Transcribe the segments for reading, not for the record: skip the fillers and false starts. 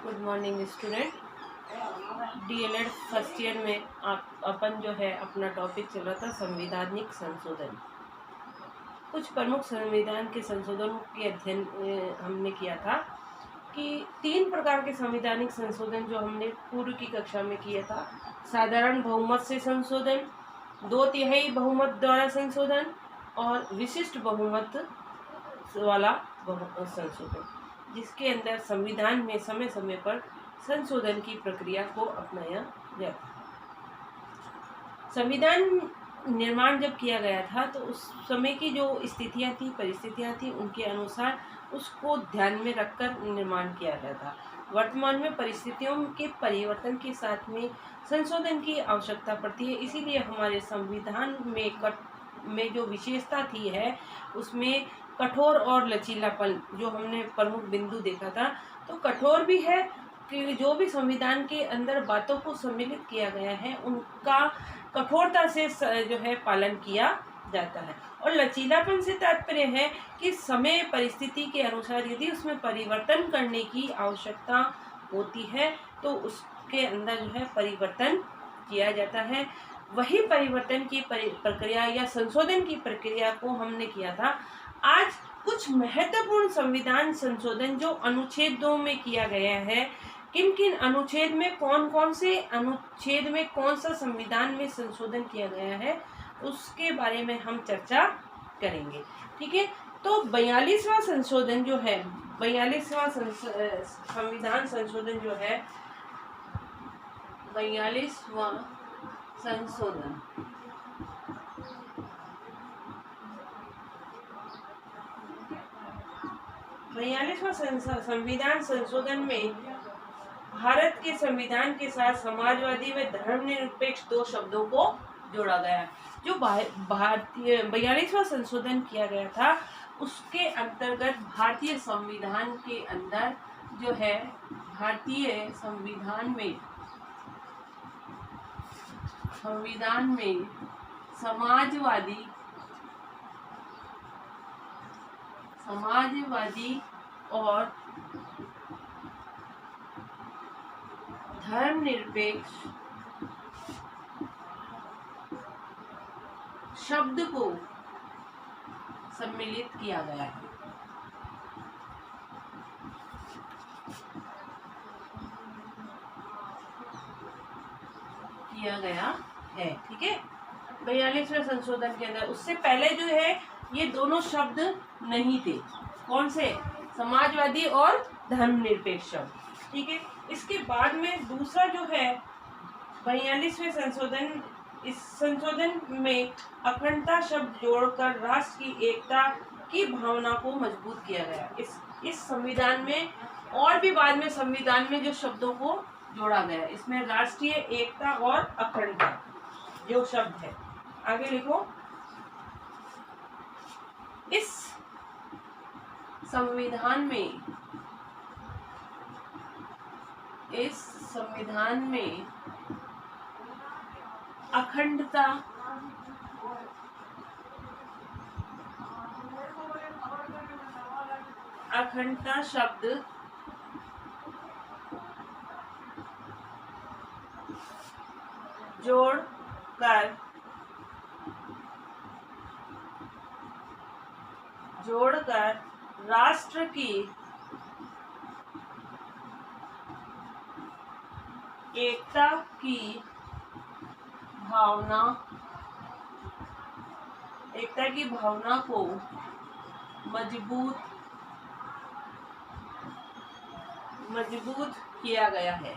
Good morning student. DElEd first year में अपन जो है अपना टॉपिक चल रहा था संवैधानिक संशोधन। कुछ प्रमुख संविधान के संशोधनों के अध्ययन हमने किया था कि 3 प्रकार के संवैधानिक संशोधन जो हमने पूर्व की कक्षा में किया था। साधारण बहुमत से संशोधन, 2/3 बहुमत द्वारा संशोधन और विशिष्ट बहुमत वाला संशोधन, जिसके अंदर संविधान में समय समय पर संशोधन की प्रक्रिया को अपनाया जाता है। संविधान निर्माण जब किया गया था तो उस समय की जो स्थितियां थी, परिस्थितियां थी, उनके अनुसार उसको ध्यान में रखकर निर्माण किया गया था। वर्तमान में परिस्थितियों के परिवर्तन के साथ में संशोधन की आवश्यकता पड़ती है। इसीलिए हमारे संविधान में जो विशेषता थी है उसमें कठोर और लचीलापन जो हमने प्रमुख बिंदु देखा था। तो कठोर भी है कि जो भी संविधान के अंदर बातों को सम्मिलित किया गया है उनका कठोरता से जो है पालन किया जाता है। और लचीलापन से तात्पर्य है कि समय परिस्थिति के अनुसार यदि उसमें परिवर्तन करने की आवश्यकता होती है तो उसके अंदर जो है परिवर्तन किया जाता है। वही परिवर्तन की प्रक्रिया या संशोधन की प्रक्रिया को हमने किया था। आज कुछ महत्वपूर्ण संविधान संशोधन जो अनुच्छेदों में किया गया है, किन किन अनुच्छेद में कौन कौन से अनुच्छेद में कौन सा संविधान में संशोधन किया गया है, उसके बारे में हम चर्चा करेंगे। ठीक है, तो 42वां संशोधन जो है, 42वां संविधान संशोधन जो है, 42वां संशोधन संविधान संशोधन में भारत के संविधान के साथ समाजवादी व धर्मनिरपेक्ष 2 शब्दों को जोड़ा गया। जो भारतीय 42वां संशोधन किया गया था उसके अंतर्गत भारतीय संविधान के अंदर जो है, भारतीय संविधान में समाजवादी और धर्मनिरपेक्ष शब्द को सम्मिलित किया गया है। ठीक है, 42वें संशोधन के अंदर। उससे पहले जो है ये दोनों शब्द नहीं थे। कौन से? समाजवादी और धर्मनिरपेक्ष शब्द। ठीक है, इसके बाद में दूसरा जो है 42वें संशोधन, इस संशोधन में अखंडता शब्द जोड़कर राष्ट्र की एकता की भावना को मजबूत किया गया। इस संविधान में और भी बाद में संविधान में जो शब्दों को जोड़ा गया, इसमें राष्ट्रीय एकता और अखंडता जो शब्द है, आगे लिखो। इस संविधान में अखंडता शब्द जोड़कर राष्ट्र की एकता की भावना को मजबूत किया गया है।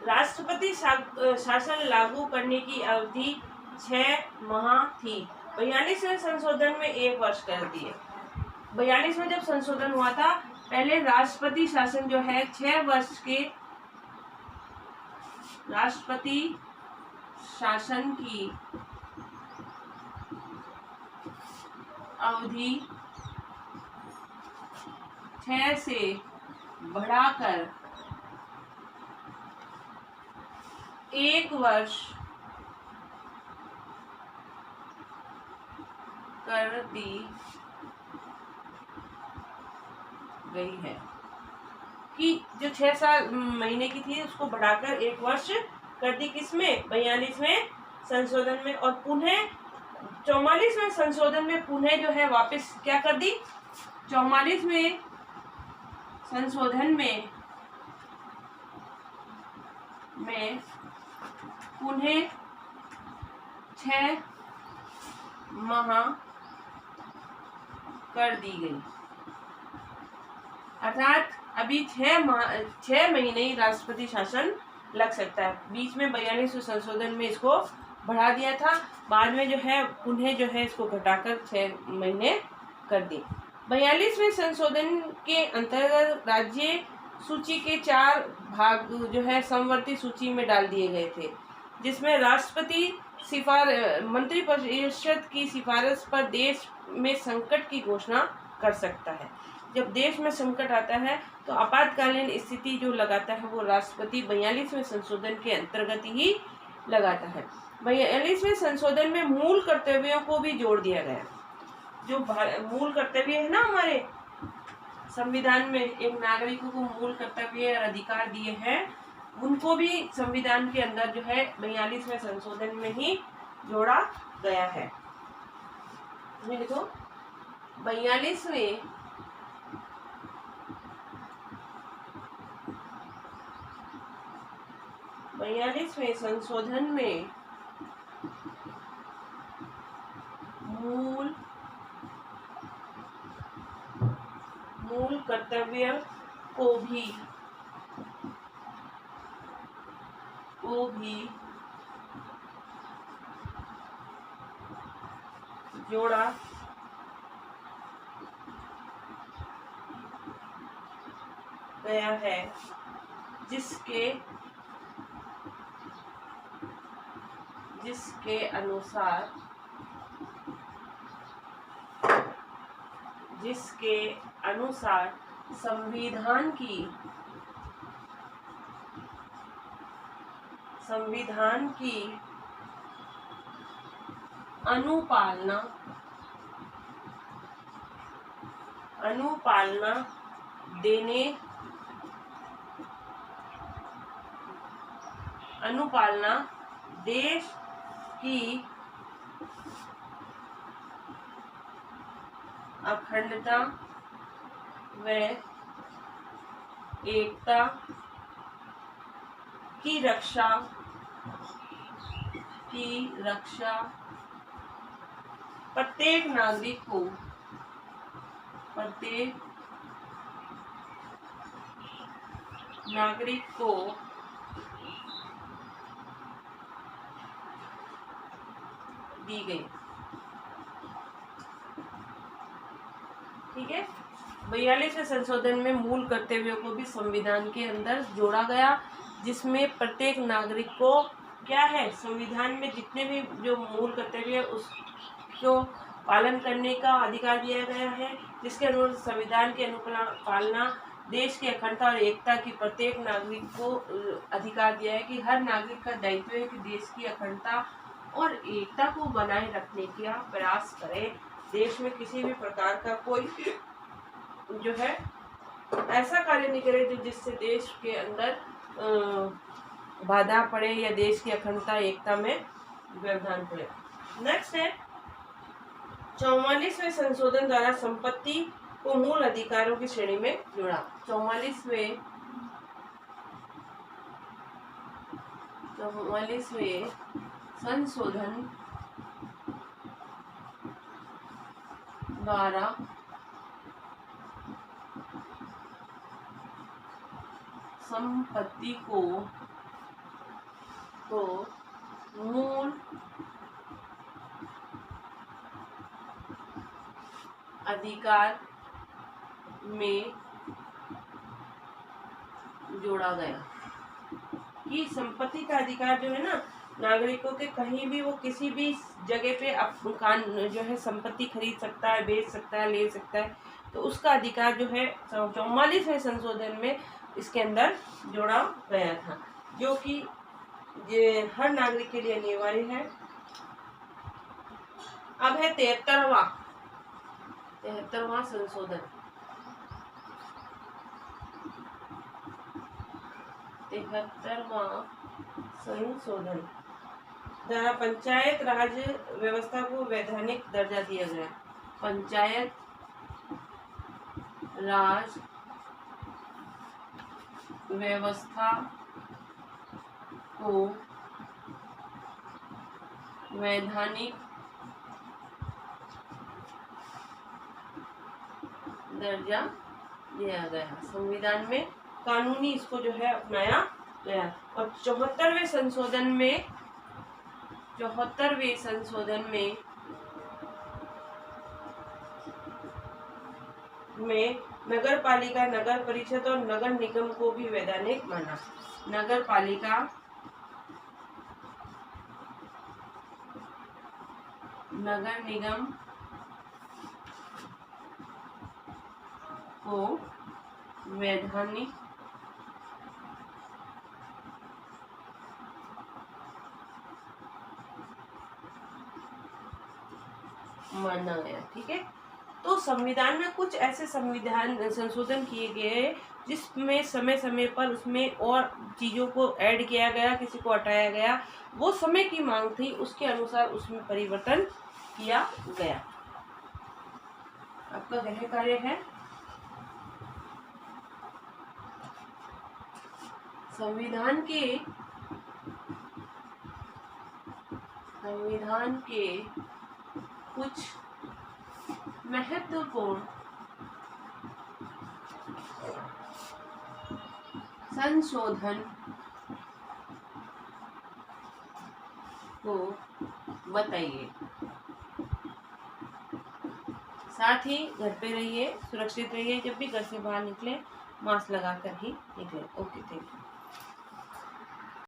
राष्ट्रपति शासन लागू करने की अवधि 6 माह थी। 42वें संशोधन में 1 वर्ष कर दिए। 42 में जब संशोधन हुआ था, पहले राष्ट्रपति शासन जो है 6 वर्ष के राष्ट्रपति शासन की अवधि 6 से बढ़ाकर 1 वर्ष कर दी गई है कि जो 6 साल महीने की थी उसको बढ़ाकर 1 वर्ष कर दी, किसमें? 42वें संशोधन में। और पुनः 44वें संशोधन में पुनः जो है वापस क्या कर दी? 44वें संशोधन में पुनः 6 माह कर दी गई। अर्थात अभी 6 महीने ही राष्ट्रपति शासन लग सकता है। बीच में 42वें संशोधन में इसको बढ़ा दिया था, बाद में जो है पुनः जो है इसको घटाकर 6 महीने कर दी। 42वें संशोधन के अंतर्गत राज्य सूची के 4 भाग जो है समवर्ती सूची में डाल दिए गए थे, जिसमें राष्ट्रपति मंत्रिपरिषद की सिफारिश पर देश में संकट की घोषणा कर सकता है। जब देश में संकट आता है तो आपातकालीन स्थिति जो लगाता है वो राष्ट्रपति 42वें संशोधन के अंतर्गत ही लगाता है। 42वें संशोधन में मूल कर्तव्यों को भी जोड़ दिया गया। जो मूल कर्तव्य है ना हमारे संविधान में, एक नागरिकों को मूल कर्तव्य और अधिकार दिए हैं, उनको भी संविधान के अंदर जो है 42वें संशोधन में ही जोड़ा गया है। देखो 42वें संशोधन में मूल कर्तव्य को भी जोड़ा गया है, जिसके अनुसार संविधान की अनुपालना देश की अखंडता व एकता की रक्षा प्रत्येक नागरिक को दी गई। ठीक है। 42वें संशोधन में मूल कर्तव्यों को भी संविधान के अंदर जोड़ा गया, जिसमें प्रत्येक नागरिक को क्या है, संविधान में जितने भी जो मूल कर्तव्य है उसको पालन करने का अधिकार दिया गया है, जिसके अनुसार संविधान के पालना देश की अखंडता और एकता की प्रत्येक नागरिक को अधिकार दिया है कि हर नागरिक का दायित्व है कि देश की अखंडता और एकता को बनाए रखने का प्रयास करे। देश में किसी भी प्रकार का कोई जो है ऐसा कार्य नहीं करे जो जिससे देश के अंदर बाधा पड़े या देश की अखंडता एकता में व्यवधान पड़े। नेक्स्ट है 44वें संशोधन द्वारा संपत्ति को मूल अधिकारों की श्रेणी में जोड़ा। 44वें संशोधन द्वारा संपत्ति को मूल अधिकार में जोड़ा गया कि संपत्ति का अधिकार जो है ना, नागरिकों के कहीं भी वो किसी भी जगह पे जो है संपत्ति खरीद सकता है, बेच सकता है, ले सकता है, तो उसका अधिकार जो है 44वें संशोधन में इसके अंदर जोड़ा गया था, जो कि ये हर नागरिक के लिए अनिवार्य है। अब है 73वां संशोधन। 73वां संशोधन द्वारा पंचायत राज व्यवस्था को वैधानिक दर्जा दिया गया। पंचायत राज व्यवस्था को वैधानिक दर्जा दिया गया। संविधान में कानूनी इसको जो है अपनाया गया। और 74वें संशोधन में नगर पालिका, नगर परिषद और नगर निगम को भी वैधानिक माना। नगर पालिका, नगर निगम को वैधानिक माना गया। ठीक है, तो संविधान में कुछ ऐसे संशोधन किए गए जिसमें समय समय पर उसमें और चीजों को ऐड किया गया, किसी को हटाया गया। वो समय की मांग थी, उसके अनुसार उसमें परिवर्तन किया गया। आपका गृह कार्य है संविधान के कुछ महत्वपूर्ण संशोधन को बताइए। साथ ही घर पे रहिए, सुरक्षित रहिए। जब भी घर से बाहर निकले मास्क लगा कर ही निकले। Okay, thank you.